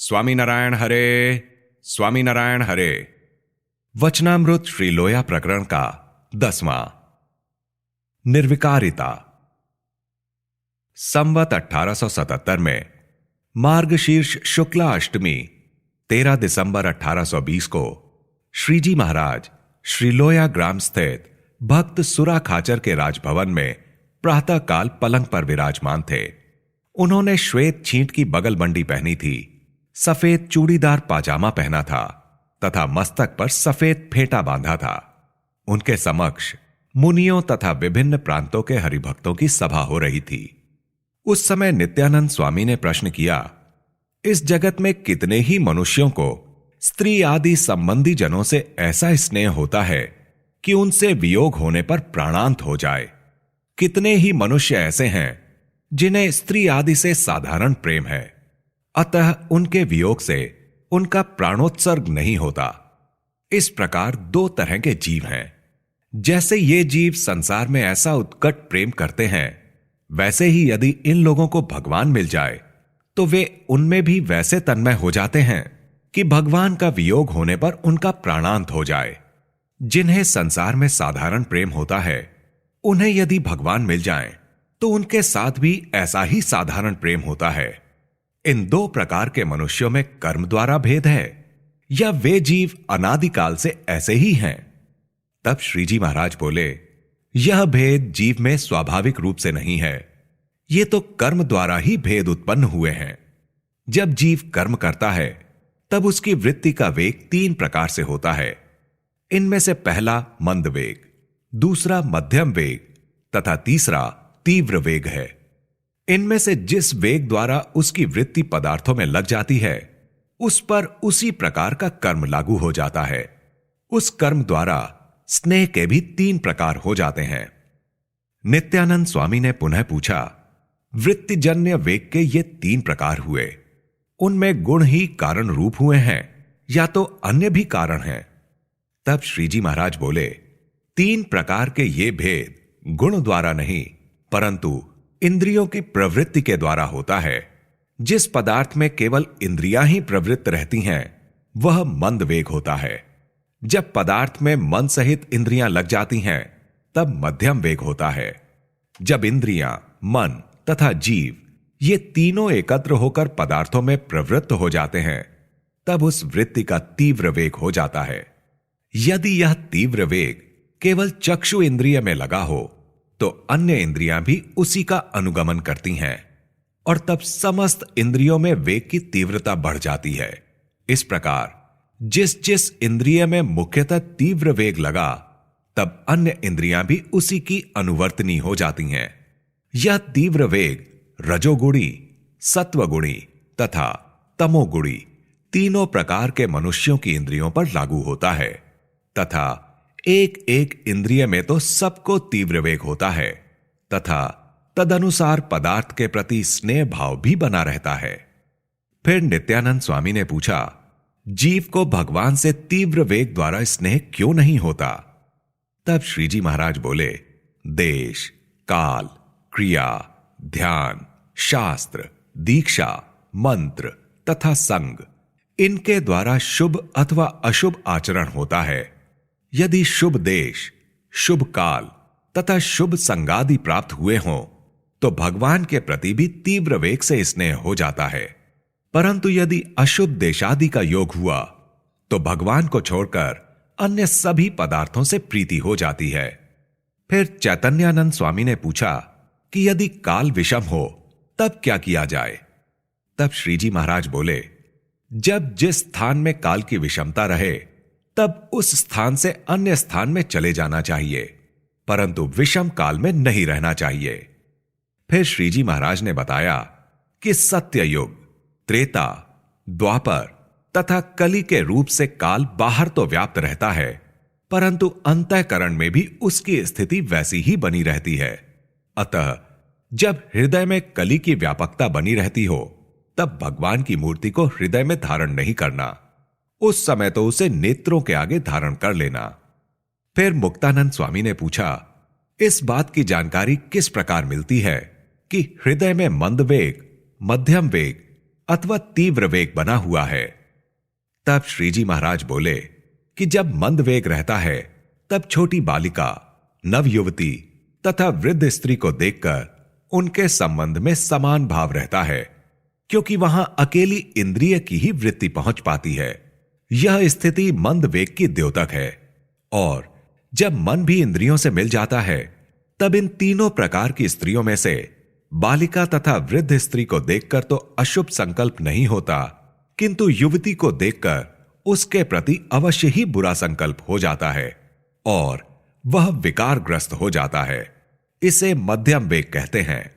स्वामीनारायण हरे, स्वामीनारायण हरे। वचनामृत श्री लोया प्रकरण का 10वां। निर्विकारिता। संवत 1877 में मार्गशीर्ष शुक्ला अष्टमी 13 दिसंबर 1820 को श्रीजी महाराज श्री लोया ग्राम स्थित भक्त सुरा खाचर के राजभवन में प्रातःकाल पलंग पर विराजमान थे। उन्होंने श्वेत छींट की बगलबंडी पहनी थी, सफेद चूड़ीदार पाजामा पहना था तथा मस्तक पर सफेद फेंटा बांधा था। उनके समक्ष मुनियों तथा विभिन्न प्रांतों के हरिभक्तों की सभा हो रही थी। उस समय नित्यानंद स्वामी ने प्रश्न किया, इस जगत में कितने ही मनुष्यों को स्त्री आदि संबंधी जनों से ऐसा स्नेह होता है कि उनसे वियोग होने पर प्राणांत हो जाए। कितने ही मनुष्य ऐसे हैं जिन्हें स्त्री आदि से साधारण प्रेम है, अतः उनके वियोग से उनका प्राणोत्सर्ग नहीं होता। इस प्रकार दो तरह के जीव हैं। जैसे ये जीव संसार में ऐसा उत्कट प्रेम करते हैं, वैसे ही यदि इन लोगों को भगवान मिल जाए तो वे उनमें भी वैसे तन्मय हो जाते हैं कि भगवान का वियोग होने पर उनका प्राणांत हो जाए। जिन्हें संसार में साधारण प्रेम होता है, उन्हें यदि भगवान मिल जाएं, तो उनके साथ भी ऐसा ही साधारण प्रेम होता है। इन दो प्रकार के मनुष्यों में कर्म द्वारा भेद है या वे जीव अनादिकाल से ऐसे ही हैं? तब श्रीजी महाराज बोले, यह भेद जीव में स्वाभाविक रूप से नहीं है। ये तो कर्म द्वारा ही भेद उत्पन्न हुए हैं। जब जीव कर्म करता है तब उसकी वृत्ति का वेग 3 प्रकार से होता है। इनमें से पहला मंद वेग, दूसरा मध्यम वेग तथा तीसरा तीव्र वेग है। इनमें से जिस वेग द्वारा उसकी वृत्ति पदार्थों में लग जाती है, उस पर उसी प्रकार का कर्म लागू हो जाता है। उस कर्म द्वारा स्नेह के भी 3 प्रकार हो जाते हैं। नित्यानंद स्वामी ने पुनः पूछा, वृत्तिजन्य वेग के ये 3 प्रकार हुए, उनमें गुण ही कारण रूप हुए हैं या तो अन्य भी कारण हैं? तब श्रीजी महाराज बोले, 3 प्रकार के ये भेद गुण द्वारा नहीं परंतु इंद्रियों की प्रवृत्ति के द्वारा होता है। जिस पदार्थ में केवल इंद्रियां ही प्रवृत्त रहती हैं, वह मंद वेग होता है। जब पदार्थ में मन सहित इंद्रियां लग जाती हैं, तब मध्यम वेग होता है। जब इंद्रियां, मन तथा जीव ये तीनों एकत्र होकर पदार्थों में प्रवृत्त हो जाते हैं, तब उस वृत्ति का तीव्र वेग हो जाता है। यदि यह तीव्र वेग केवल चक्षु इंद्रिय में लगा हो, तो अन्य इंद्रियां भी उसी का अनुगमन करती हैं और तब समस्त इंद्रियों में वेग की तीव्रता बढ़ जाती है। इस प्रकार जिस जिस इंद्रिय में मुख्यतः तीव्र वेग लगा, तब अन्य इंद्रियां भी उसी की अनुवर्तनी हो जाती हैं। यह तीव्र वेग रजोगुणी, सत्वगुणी तथा तमोगुणी तीनों प्रकार के मनुष्यों की इंद्रियों पर लागू होता है तथा एक एक इंद्रिय में तो सबको तीव्र वेग होता है तथा तदनुसार पदार्थ के प्रति स्नेह भाव भी बना रहता है। फिर नित्यानंद स्वामी ने पूछा, जीव को भगवान से तीव्र वेग द्वारा स्नेह क्यों नहीं होता? तब श्रीजी महाराज बोले, देश, काल, क्रिया, ध्यान, शास्त्र, दीक्षा, मंत्र तथा संग, इनके द्वारा शुभ अथवा अशुभ आचरण होता है। यदि शुभ देश, शुभ काल तथा शुभ संगादि प्राप्त हुए हों, तो भगवान के प्रति भी तीव्र वेग से स्नेह हो जाता है। परंतु यदि अशुभ देशादि का योग हुआ, तो भगवान को छोड़कर अन्य सभी पदार्थों से प्रीति हो जाती है। फिर चैतन्यानंद स्वामी ने पूछा कि यदि काल विषम हो, तब क्या किया जाए? तब श्रीजी महाराज बोले, जब जिस स्थान में काल की विषमता रहे, तब उस स्थान से अन्य स्थान में चले जाना चाहिए, परंतु विषम काल में नहीं रहना चाहिए। फिर श्रीजी महाराज ने बताया कि सत्ययुग, त्रेता, द्वापर तथा कली के रूप से काल बाहर तो व्याप्त रहता है, परंतु अंतःकरण में भी उसकी स्थिति वैसी ही बनी रहती है। अतः जब हृदय में कली की व्यापकता बनी रहती हो, तब भगवान की मूर्ति को हृदय में धारण नहीं करना, उस समय तो उसे नेत्रों के आगे धारण कर लेना। फिर मुक्तानंद स्वामी ने पूछा, इस बात की जानकारी किस प्रकार मिलती है कि हृदय में मंद वेग, मध्यम वेग, अथवा तीव्र वेग बना हुआ है। तब श्रीजी महाराज बोले कि जब मंद वेग रहता है तब छोटी बालिका, नवयुवती तथा वृद्ध स्त्री को देखकर उनके संबंध में समान भाव रहता है, क्योंकि वहां अकेली इंद्रिय की ही वृत्ति पहुंच पाती है। यह स्थिति मंद वेग की द्योतक है। और जब मन भी इंद्रियों से मिल जाता है तब इन तीनों प्रकार की स्त्रियों में से बालिका तथा वृद्ध स्त्री को देखकर तो अशुभ संकल्प नहीं होता, किंतु युवती को देखकर उसके प्रति अवश्य ही बुरा संकल्प हो जाता है और वह विकारग्रस्त हो जाता है। इसे मध्यम वेग कहते हैं।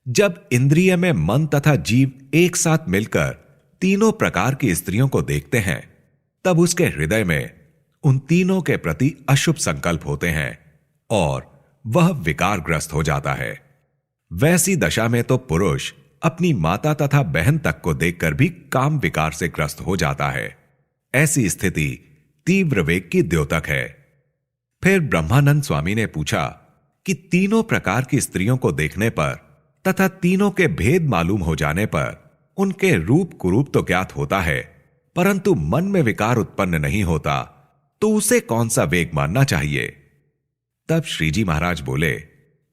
जब इंद्रिय में मन तथा जीव एक साथ मिलकर तीनों प्रकार की स्त्रियों को देखते हैं तब उसके हृदय में उन तीनों के प्रति अशुभ संकल्प होते हैं और वह विकारग्रस्त हो जाता है। वैसी दशा में तो पुरुष अपनी माता तथा बहन तक को देखकर भी काम विकार से ग्रस्त हो जाता है। ऐसी स्थिति तीव्र वेग की द्योतक है। फिर ब्रह्मानंद स्वामी ने पूछा कि तीनों प्रकार की स्त्रियों को देखने पर तथा तीनों के भेद मालूम हो जाने पर उनके रूप कुरूप तो ज्ञात होता है, परंतु मन में विकार उत्पन्न नहीं होता, तो उसे कौन सा वेग मानना चाहिए? तब श्रीजी महाराज बोले,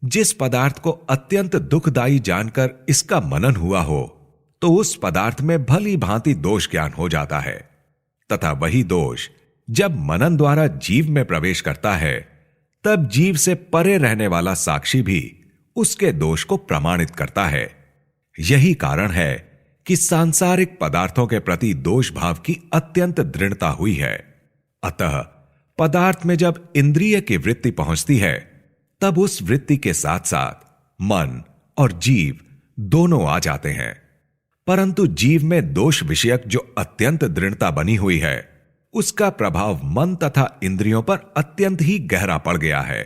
जिस पदार्थ को अत्यंत दुखदायी जानकर इसका मनन हुआ हो तो उस पदार्थ में भली भांति दोष ज्ञान हो जाता है, तथा वही दोष जब मनन द्वारा जीव में प्रवेश करता है तब जीव से परे रहने वाला साक्षी भी उसके दोष को प्रमाणित करता है। यही कारण है कि सांसारिक पदार्थों के प्रति दोष भाव की अत्यंत दृढ़ता हुई है। अतः पदार्थ में जब इंद्रिय की वृत्ति पहुंचती है तब उस वृत्ति के साथ साथ मन और जीव दोनों आ जाते हैं, परंतु जीव में दोष विषयक जो अत्यंत दृढ़ता बनी हुई है उसका प्रभाव मन तथा इंद्रियों पर अत्यंत ही गहरा पड़ गया है।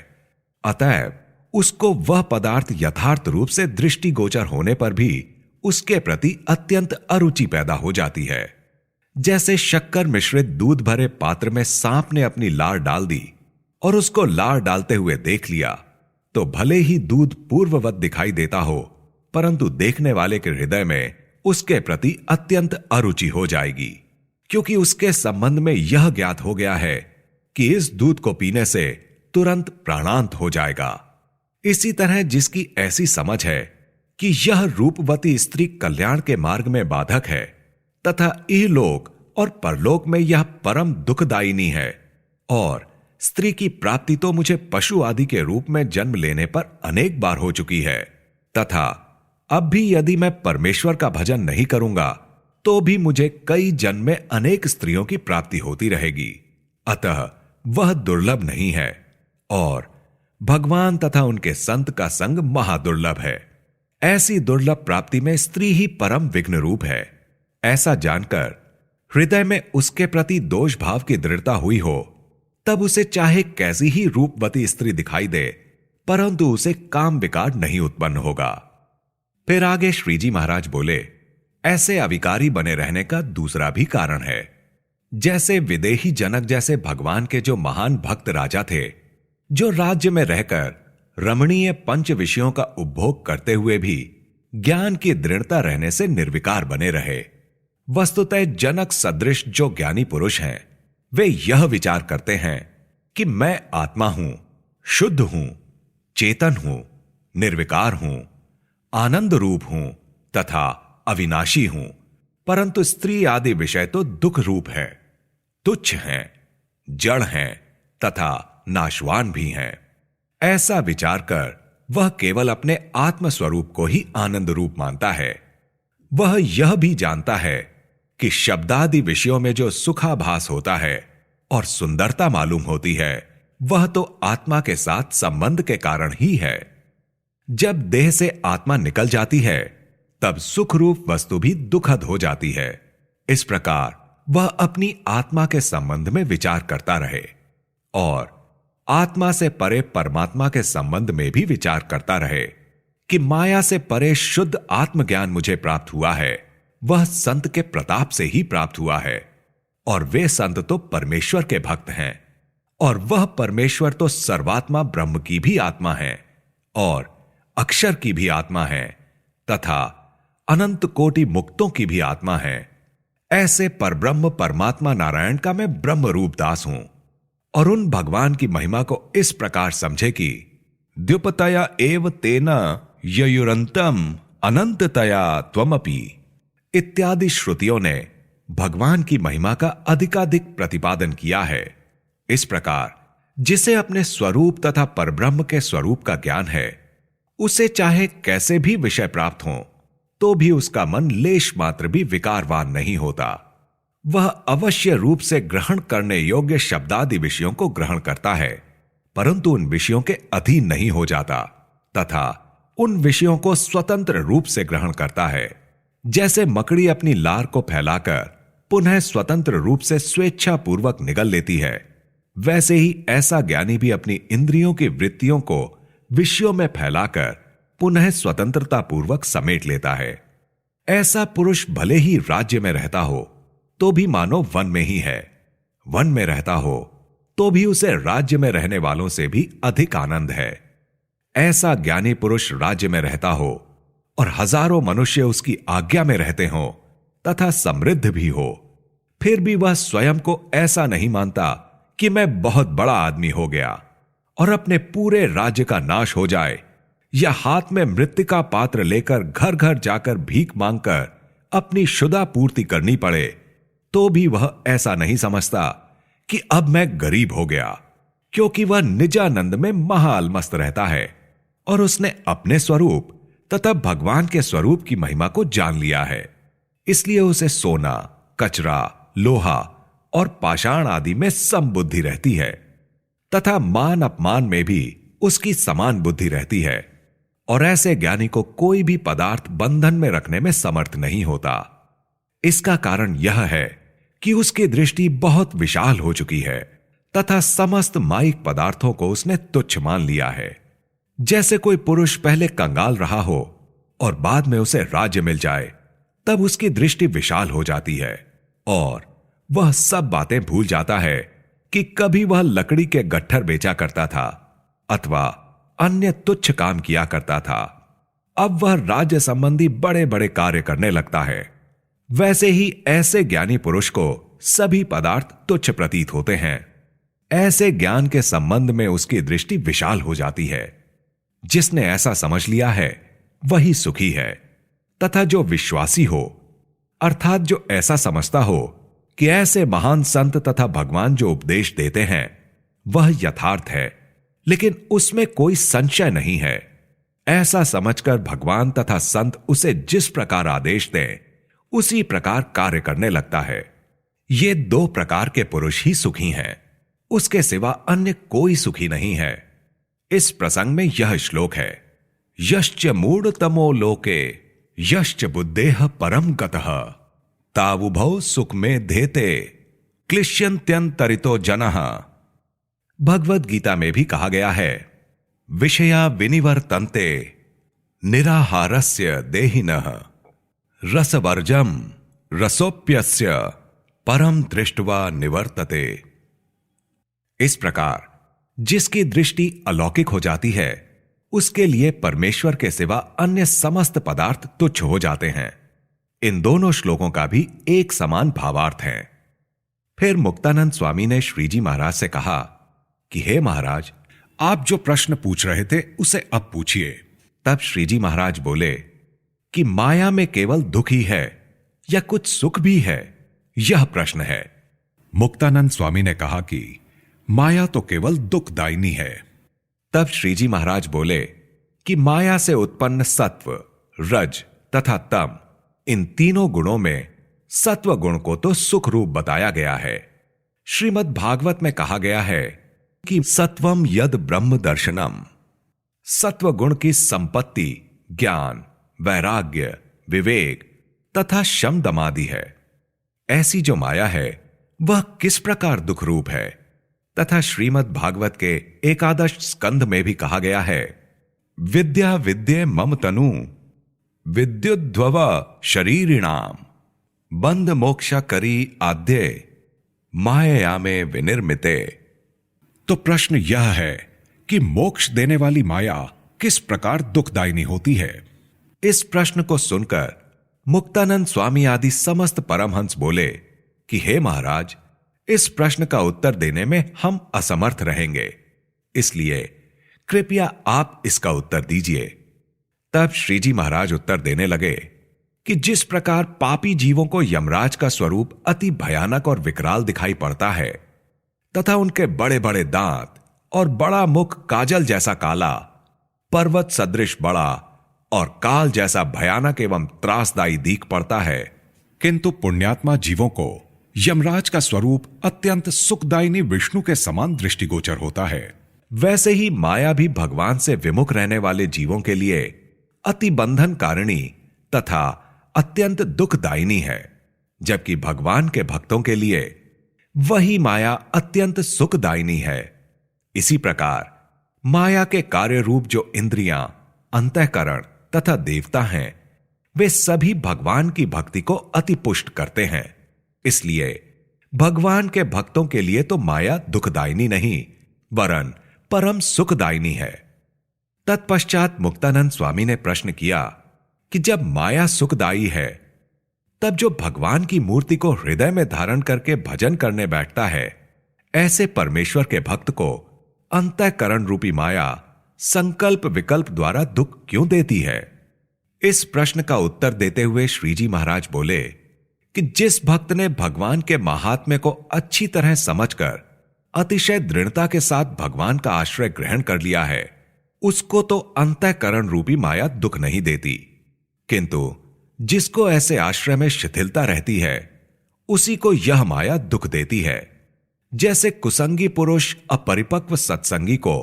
अतएव उसको वह पदार्थ यथार्थ रूप से दृष्टिगोचर होने पर भी उसके प्रति अत्यंत अरुचि पैदा हो जाती है। जैसे शक्कर मिश्रित दूध भरे पात्र में सांप ने अपनी लार डाल दी और उसको लार डालते हुए देख लिया तो भले ही दूध पूर्ववत दिखाई देता हो, परंतु देखने वाले के हृदय में उसके प्रति अत्यंत अरुचि हो जाएगी, क्योंकि उसके संबंध में यह ज्ञात हो गया है कि इस दूध को पीने से तुरंत प्राणांत हो जाएगा। इसी तरह जिसकी ऐसी समझ है कि यह रूपवती स्त्री कल्याण के मार्ग में बाधक है तथा इहलोक और परलोक में यह परम दुखदायिनी है और स्त्री की प्राप्ति तो मुझे पशु आदि के रूप में जन्म लेने पर अनेक बार हो चुकी है, तथा अब भी यदि मैं परमेश्वर का भजन नहीं करूंगा तो भी मुझे कई जन्म में अनेक स्त्रियों की प्राप्ति होती रहेगी। अतः वह दुर्लभ नहीं है और भगवान तथा उनके संत का संग महादुर्लभ है। ऐसी दुर्लभ प्राप्ति में स्त्री ही परम विघ्न रूप है। ऐसा जानकर हृदय में उसके प्रति दोष भाव की दृढ़ता हुई हो तब उसे चाहे कैसी ही रूपवती स्त्री दिखाई दे, परंतु उसे काम विकार नहीं उत्पन्न होगा। फिर आगे श्रीजी महाराज बोले, ऐसे अविकारी बने रहने का दूसरा भी कारण है। जैसे विदेही जनक जैसे भगवान के जो महान भक्त राजा थे, जो राज्य में रहकर रमणीय पंच विषयों का उपभोग करते हुए भी ज्ञान की दृढ़ता रहने से निर्विकार बने रहे। वस्तुतः जनक सदृश जो ज्ञानी पुरुष हैं, वे यह विचार करते हैं कि मैं आत्मा हूं, शुद्ध हूं, चेतन हूं, निर्विकार हूं, आनंद रूप हूं तथा अविनाशी हूं, परंतु स्त्री आदि विषय तो दुख रूप है, तुच्छ हैं, जड़ हैं तथा नाशवान भी हैं। ऐसा विचार कर वह केवल अपने आत्म स्वरूप को ही आनंद रूप मानता है। वह यह भी जानता है कि शब्दादि विषयों में जो सुखाभास होता है और सुंदरता मालूम होती है वह तो आत्मा के साथ संबंध के कारण ही है। जब देह से आत्मा निकल जाती है तब सुख रूप वस्तु भी दुखद हो जाती है। इस प्रकार वह अपनी आत्मा के संबंध में विचार करता रहे और आत्मा से परे परमात्मा के संबंध में भी विचार करता रहे कि माया से परे शुद्ध आत्मज्ञान मुझे प्राप्त हुआ है, वह संत के प्रताप से ही प्राप्त हुआ है और वे संत तो परमेश्वर के भक्त हैं और वह परमेश्वर तो सर्वात्मा ब्रह्म की भी आत्मा है और अक्षर की भी आत्मा है तथा अनंत कोटि मुक्तों की भी आत्मा है, ऐसे परब्रह्म परमात्मा नारायण का मैं ब्रह्म रूप दास हूं। और उन भगवान की महिमा को इस प्रकार समझे कि द्युपतया एव तेना ययुरंतम अनंततया त्वमपि इत्यादि श्रुतियों ने भगवान की महिमा का अधिकाधिक प्रतिपादन किया है। इस प्रकार जिसे अपने स्वरूप तथा परब्रह्म के स्वरूप का ज्ञान है, उसे चाहे कैसे भी विषय प्राप्त हो तो भी उसका मन लेश मात्र भी विकारवान नहीं होता। वह अवश्य रूप से ग्रहण करने योग्य शब्दादि विषयों को ग्रहण करता है, परंतु उन विषयों के अधीन नहीं हो जाता तथा उन विषयों को स्वतंत्र रूप से ग्रहण करता है। जैसे मकड़ी अपनी लार को फैलाकर पुनः स्वतंत्र रूप से स्वेच्छा पूर्वक निगल लेती है, वैसे ही ऐसा ज्ञानी भी अपनी इंद्रियों की वृत्तियों को विषयों में फैलाकर पुनः स्वतंत्रता पूर्वक समेट लेता है। ऐसा पुरुष भले ही राज्य में रहता हो तो भी मानो वन में ही है, वन में रहता हो तो भी उसे राज्य में रहने वालों से भी अधिक आनंद है। ऐसा ज्ञानी पुरुष राज्य में रहता हो और हजारों मनुष्य उसकी आज्ञा में रहते हों तथा समृद्ध भी हो, फिर भी वह स्वयं को ऐसा नहीं मानता कि मैं बहुत बड़ा आदमी हो गया और अपने पूरे राज्य का नाश हो जाए या हाथ में मृत्यु का पात्र लेकर घर घर जाकर भीख मांगकर अपनी शुदा पूर्ति करनी पड़े, तो भी वह ऐसा नहीं समझता कि अब मैं गरीब हो गया, क्योंकि वह निजानंद में महाअलमस्त रहता है और उसने अपने स्वरूप तथा भगवान के स्वरूप की महिमा को जान लिया है। इसलिए उसे सोना, कचरा, लोहा और पाषाण आदि में सम बुद्धि रहती है तथा मान अपमान में भी उसकी समान बुद्धि रहती है। और ऐसे ज्ञानी को कोई भी पदार्थ बंधन में रखने में समर्थ नहीं होता। इसका कारण यह है कि उसकी दृष्टि बहुत विशाल हो चुकी है तथा समस्त माइक पदार्थों को उसने तुच्छ मान लिया है। जैसे कोई पुरुष पहले कंगाल रहा हो और बाद में उसे राज्य मिल जाए, तब उसकी दृष्टि विशाल हो जाती है और वह सब बातें भूल जाता है कि कभी वह लकड़ी के गट्ठर बेचा करता था अथवा अन्य तुच्छ काम किया करता था। अब वह राज्य संबंधी बड़े बड़े कार्य करने लगता है। वैसे ही ऐसे ज्ञानी पुरुष को सभी पदार्थ तुच्छ प्रतीत होते हैं। ऐसे ज्ञान के संबंध में उसकी दृष्टि विशाल हो जाती है। जिसने ऐसा समझ लिया है वही सुखी है तथा जो विश्वासी हो, अर्थात जो ऐसा समझता हो कि ऐसे महान संत तथा भगवान जो उपदेश देते हैं वह यथार्थ है, लेकिन उसमें कोई संशय नहीं है, ऐसा समझकर भगवान तथा संत उसे जिस प्रकार आदेश दें उसी प्रकार कार्य करने लगता है। ये दो प्रकार के पुरुष ही सुखी हैं, उसके सिवा अन्य कोई सुखी नहीं है। इस प्रसंग में यह श्लोक है, यश्च मूढ़तमो लोके यश्च बुद्धेह परम गतः तावुभौ सुख में धेते क्लिश्यन्त्यन्तरितो जनः। भगवद गीता में भी कहा गया है, विषया विनिवर्तन्ते निराहारस्य देहिनः रसवर्जम रसोप्यस्य परम दृष्ट्वा निवर्तते। इस प्रकार जिसकी दृष्टि अलौकिक हो जाती है उसके लिए परमेश्वर के सिवा अन्य समस्त पदार्थ तुच्छ हो जाते हैं। इन दोनों श्लोकों का भी एक समान भावार्थ है। फिर मुक्तानंद स्वामी ने श्रीजी महाराज से कहा कि हे महाराज, आप जो प्रश्न पूछ रहे थे उसे अब पूछिए। तब श्रीजी महाराज बोले कि माया में केवल दुख ही है या कुछ सुख भी है, यह प्रश्न है। मुक्तानंद स्वामी ने कहा कि माया तो केवल दुखदायिनी है। तब श्रीजी महाराज बोले कि माया से उत्पन्न सत्व, रज तथा तम, इन तीनों गुणों में सत्व गुण को तो सुख रूप बताया गया है। श्रीमद् भागवत में कहा गया है कि सत्वम यद ब्रह्म दर्शनम, सत्व गुण की संपत्ति ज्ञान, वैराग्य, विवेक तथा शम दमादि है। ऐसी जो माया है वह किस प्रकार दुख रूप है तथा श्रीमद् भागवत के एकादश स्कंध में भी कहा गया है, विद्या विद्ये मम तनु विद्युद्ध्व शरीरिणाम बंध मोक्षा करी आद्य माया में विनिर्मिते। तो प्रश्न यह है कि मोक्ष देने वाली माया किस प्रकार दुखदायिनी होती है। इस प्रश्न को सुनकर मुक्तानंद स्वामी आदि समस्त परमहंस बोले कि हे महाराज, इस प्रश्न का उत्तर देने में हम असमर्थ रहेंगे, इसलिए कृपया आप इसका उत्तर दीजिए। तब श्रीजी महाराज उत्तर देने लगे कि जिस प्रकार पापी जीवों को यमराज का स्वरूप अति भयानक और विकराल दिखाई पड़ता है तथा उनके बड़े बड़े दांत और बड़ा मुख काजल जैसा काला, पर्वत सदृश बड़ा और काल जैसा भयानक एवं त्रासदायी दीख पड़ता है, किंतु पुण्यात्मा जीवों को यमराज का स्वरूप अत्यंत सुखदायिनी विष्णु के समान दृष्टिगोचर होता है, वैसे ही माया भी भगवान से विमुख रहने वाले जीवों के लिए अति बंधन कारिणी तथा अत्यंत दुखदायिनी है, जबकि भगवान के भक्तों के लिए वही माया अत्यंत सुखदायिनी है। इसी प्रकार माया के कार्य रूप जो इंद्रियां, अंतःकरण तथा देवता हैं, वे सभी भगवान की भक्ति को अति पुष्ट करते हैं। इसलिए भगवान के भक्तों के लिए तो माया दुखदायिनी नहीं वरन परम सुखदायिनी है। तत्पश्चात मुक्तानंद स्वामी ने प्रश्न किया कि जब माया सुखदायी है, तब जो भगवान की मूर्ति को हृदय में धारण करके भजन करने बैठता है, ऐसे परमेश्वर के भक्त को अंतःकरण रूपी माया संकल्प विकल्प द्वारा दुख क्यों देती है? इस प्रश्न का उत्तर देते हुए श्रीजी महाराज बोले कि जिस भक्त ने भगवान के महात्म्य को अच्छी तरह समझकर अतिशय दृढ़ता के साथ भगवान का आश्रय ग्रहण कर लिया है, उसको तो अंतःकरण रूपी माया दुख नहीं देती, किंतु जिसको ऐसे आश्रय में शिथिलता रहती है, उसी को यह माया दुख देती है। जैसे कुसंगी पुरुष अपरिपक्व सत्संगी को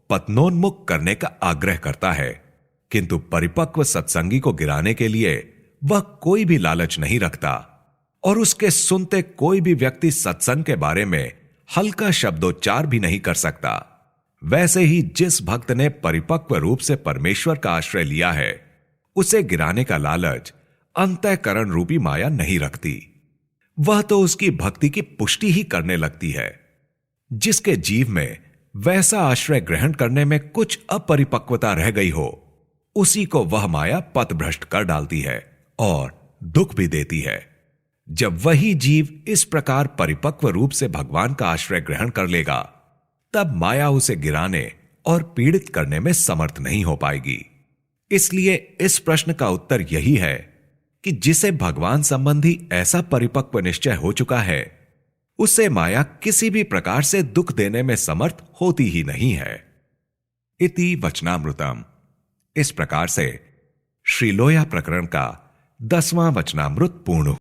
पतनोन्मुख करने का आग्रह करता है, किंतु परिपक्व सत्संगी को गिराने के लिए वह कोई भी लालच नहीं रखता और उसके सुनते कोई भी व्यक्ति सत्संग के बारे में हल्का शब्दोच्चार भी नहीं कर सकता, वैसे ही जिस भक्त ने परिपक्व रूप से परमेश्वर का आश्रय लिया है, उसे गिराने का लालच अंतःकरण रूपी माया नहीं रखती। वह तो उसकी भक्ति की पुष्टि ही करने लगती है। जिसके जीव में वैसा आश्रय ग्रहण करने में कुछ अपरिपक्वता रह गई हो, उसी को वह माया पथभ्रष्ट कर डालती है और दुख भी देती है। जब वही जीव इस प्रकार परिपक्व रूप से भगवान का आश्रय ग्रहण कर लेगा, तब माया उसे गिराने और पीड़ित करने में समर्थ नहीं हो पाएगी। इसलिए इस प्रश्न का उत्तर यही है कि जिसे भगवान संबंधी ऐसा परिपक्व निश्चय हो चुका है, उसे माया किसी भी प्रकार से दुख देने में समर्थ होती ही नहीं है। इति वचनामृतम। इस प्रकार से श्री लोया प्रकरण का 10वां वचनामृत पूर्ण